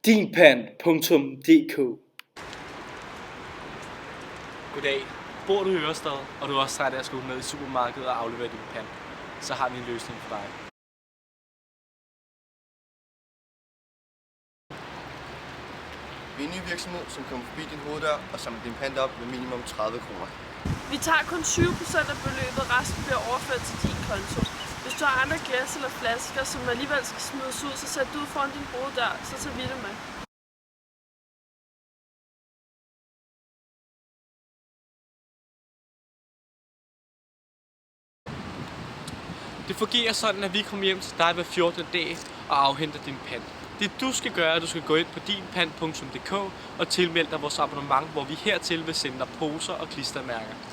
Dinpant.dk. Goddag. Bor du i Ørestad, og du er også træt af at skulle ned i supermarkedet og aflevere din pant, så har vi en løsning for dig. Vi er en ny virksomhed, som kommer forbi din hoveddør og samler din pant op med minimum 30 kroner. Vi tager kun 20% af beløbet, resten bliver overført til din konto. Hvis du har andre glas eller flasker, som alligevel skal smides ud, så sæt det ud foran din hoveddør, så tager vi det med. Det fungerer sådan, at vi kommer hjem til dig hver 14. dag og afhenter din pant. Det du skal gøre, er, at du skal gå ind på dinpant.dk og tilmelde dig vores abonnement, hvor vi hertil vil sende dig poser og klistermærker.